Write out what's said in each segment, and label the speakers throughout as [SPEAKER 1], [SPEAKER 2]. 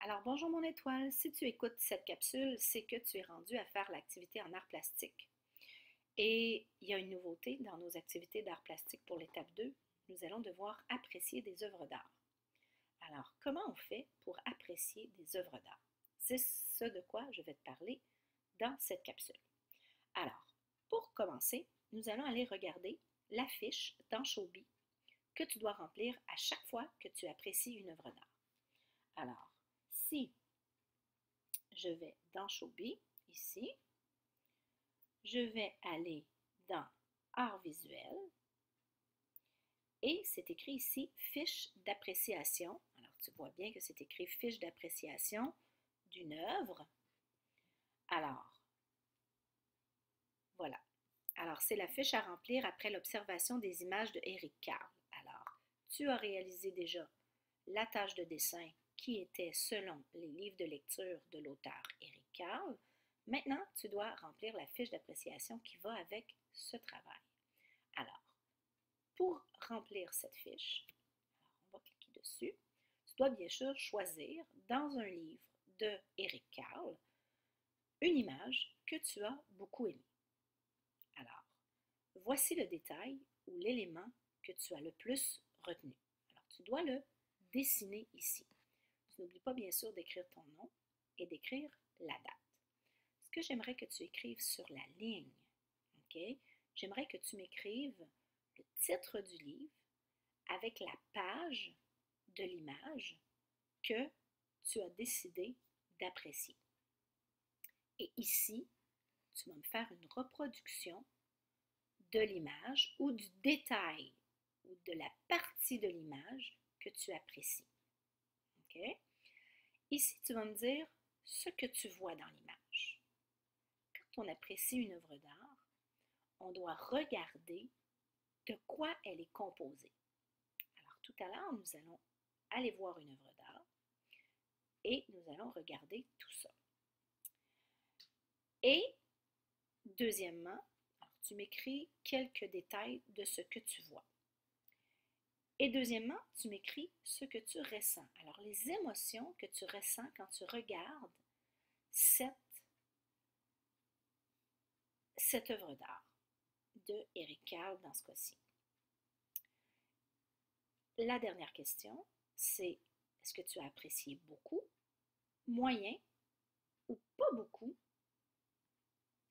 [SPEAKER 1] Alors, bonjour mon étoile, si tu écoutes cette capsule, c'est que tu es rendu à faire l'activité en art plastique. Et il y a une nouveauté dans nos activités d'art plastique pour l'étape 2. Nous allons devoir apprécier des œuvres d'art. Alors, comment on fait pour apprécier des œuvres d'art? C'est ce de quoi je vais te parler dans cette capsule. Alors, pour commencer, nous allons aller regarder l'affiche d'Anshobi que tu dois remplir à chaque fois que tu apprécies une œuvre d'art. Alors, si je vais dans Anshobi, ici, je vais aller dans Art visuel et c'est écrit ici fiche d'appréciation. Alors, tu vois bien que c'est écrit fiche d'appréciation d'une œuvre. Alors, voilà. Alors, c'est la fiche à remplir après l'observation des images de Éric Carle. Alors, tu as réalisé déjà la tâche de dessin qui était selon les livres de lecture de l'auteur Éric Carle. Maintenant, tu dois remplir la fiche d'appréciation qui va avec ce travail. Alors, pour remplir cette fiche, on va cliquer dessus, tu dois bien sûr choisir dans un livre de Éric Carle une image que tu as beaucoup aimée. Alors, voici le détail ou l'élément que tu as le plus retenu. Alors, tu dois le dessiner ici. Tu n'oublies pas bien sûr d'écrire ton nom et d'écrire la date. Ce que j'aimerais que tu écrives sur la ligne, ok? J'aimerais que tu m'écrives le titre du livre avec la page de l'image que tu as décidé d'apprécier. Et ici, tu vas me faire une reproduction de l'image ou du détail ou de la partie de l'image que tu apprécies. OK? Ici, tu vas me dire ce que tu vois dans l'image. Quand on apprécie une œuvre d'art, on doit regarder de quoi elle est composée. Alors, tout à l'heure, nous allons aller voir une œuvre d'art et nous allons regarder tout ça. Et, deuxièmement, tu m'écris quelques détails de ce que tu vois. Et deuxièmement, tu m'écris ce que tu ressens. Alors, les émotions que tu ressens quand tu regardes cette œuvre d'art de Éric Carle dans ce cas-ci. La dernière question, c'est est-ce que tu as apprécié beaucoup, moyen ou pas beaucoup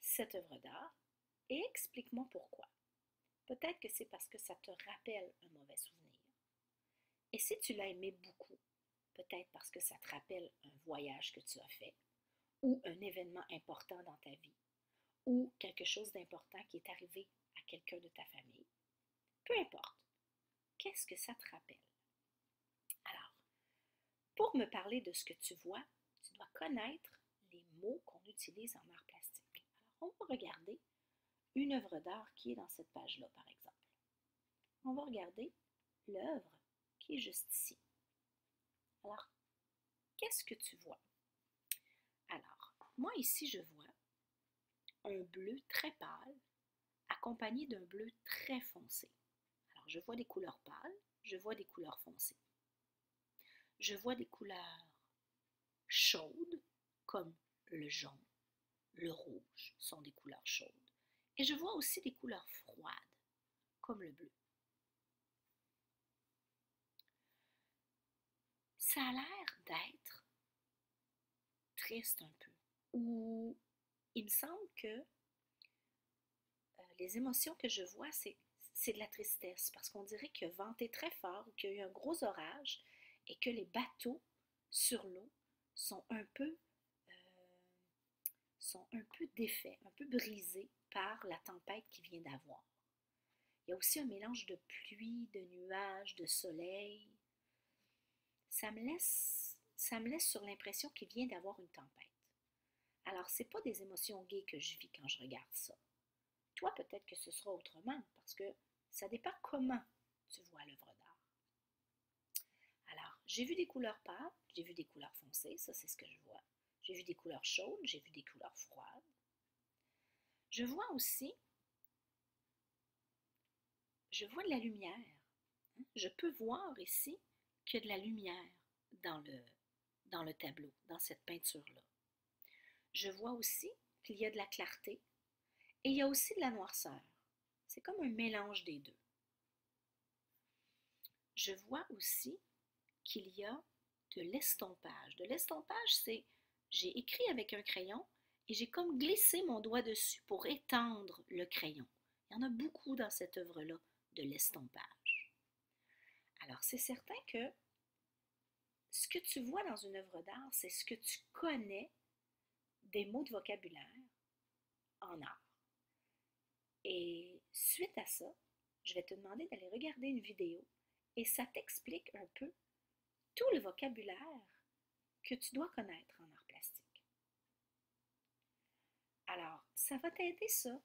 [SPEAKER 1] cette œuvre d'art et explique-moi pourquoi. Peut-être que c'est parce que ça te rappelle un mauvais souvenir. Et si tu l'as aimé beaucoup, peut-être parce que ça te rappelle un voyage que tu as fait ou un événement important dans ta vie ou quelque chose d'important qui est arrivé à quelqu'un de ta famille. Peu importe. Qu'est-ce que ça te rappelle? Alors, pour me parler de ce que tu vois, tu dois connaître les mots qu'on utilise en art plastique. Alors, on va regarder une œuvre d'art qui est dans cette page-là, par exemple. On va regarder l'œuvre qui est juste ici. Alors, qu'est-ce que tu vois? Alors, moi ici, je vois un bleu très pâle accompagné d'un bleu très foncé. Alors, je vois des couleurs pâles, je vois des couleurs foncées. Je vois des couleurs chaudes, comme le jaune, le rouge sont des couleurs chaudes. Et je vois aussi des couleurs froides, comme le bleu. Ça a l'air d'être triste un peu, ou il me semble que les émotions que je vois, c'est de la tristesse, parce qu'on dirait qu'il a venté très fort, ou qu'il y a eu un gros orage, et que les bateaux sur l'eau sont un peu défaits, un peu brisés par la tempête qui vient d'avoir. Il y a aussi un mélange de pluie, de nuages, de soleil. Ça me laisse sur l'impression qu'il vient d'avoir une tempête. Alors, ce n'est pas des émotions gaies que je vis quand je regarde ça. Toi, peut-être que ce sera autrement, parce que ça dépend comment tu vois l'œuvre d'art. Alors, j'ai vu des couleurs pâles, j'ai vu des couleurs foncées, ça c'est ce que je vois. J'ai vu des couleurs chaudes, j'ai vu des couleurs froides. Je vois aussi, je vois de la lumière. Je peux voir ici qu'il y a de la lumière dans le tableau, dans cette peinture-là. Je vois aussi qu'il y a de la clarté et il y a aussi de la noirceur. C'est comme un mélange des deux. Je vois aussi qu'il y a de l'estompage. De l'estompage, c'est j'ai écrit avec un crayon et j'ai comme glissé mon doigt dessus pour étendre le crayon. Il y en a beaucoup dans cette œuvre-là de l'estompage. Alors, c'est certain que ce que tu vois dans une œuvre d'art, c'est ce que tu connais des mots de vocabulaire en art. Et suite à ça, je vais te demander d'aller regarder une vidéo et ça t'explique un peu tout le vocabulaire que tu dois connaître en art plastique. Alors, ça va t'aider ça,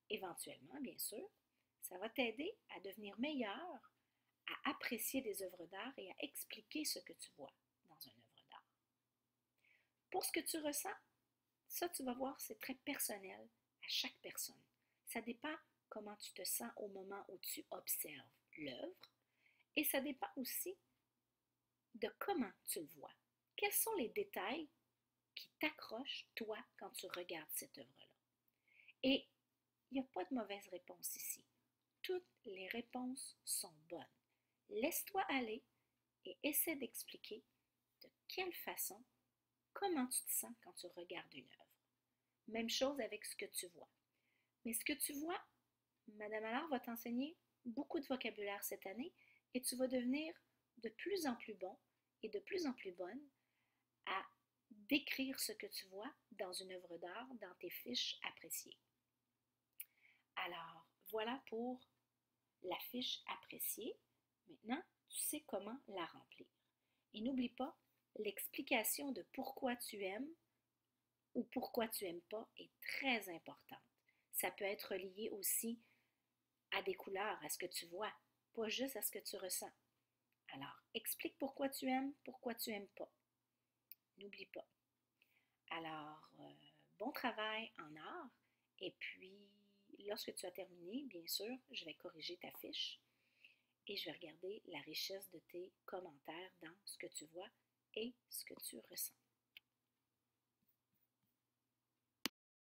[SPEAKER 1] éventuellement, bien sûr, ça va t'aider à devenir meilleur, à apprécier des œuvres d'art et à expliquer ce que tu vois dans une œuvre d'art. Pour ce que tu ressens, ça, tu vas voir, c'est très personnel à chaque personne. Ça dépend comment tu te sens au moment où tu observes l'œuvre et ça dépend aussi de comment tu le vois. Quels sont les détails qui t'accrochent, toi, quand tu regardes cette œuvre-là? Et il n'y a pas de mauvaise réponse ici. Toutes les réponses sont bonnes. Laisse-toi aller et essaie d'expliquer de quelle façon, comment tu te sens quand tu regardes une œuvre. Même chose avec ce que tu vois. Mais ce que tu vois, Madame Allard va t'enseigner beaucoup de vocabulaire cette année et tu vas devenir de plus en plus bon et de plus en plus bonne à décrire ce que tu vois dans une œuvre d'art, dans tes fiches appréciées. Alors, voilà pour la fiche appréciée. Maintenant, tu sais comment la remplir. Et n'oublie pas, l'explication de pourquoi tu aimes ou pourquoi tu n'aimes pas est très importante. Ça peut être lié aussi à des couleurs, à ce que tu vois, pas juste à ce que tu ressens. Alors, explique pourquoi tu aimes pas. N'oublie pas. Alors, bon travail en art. Et puis, lorsque tu as terminé, bien sûr, je vais corriger ta fiche et je vais regarder la richesse de tes commentaires dans ce que tu vois et ce que tu ressens.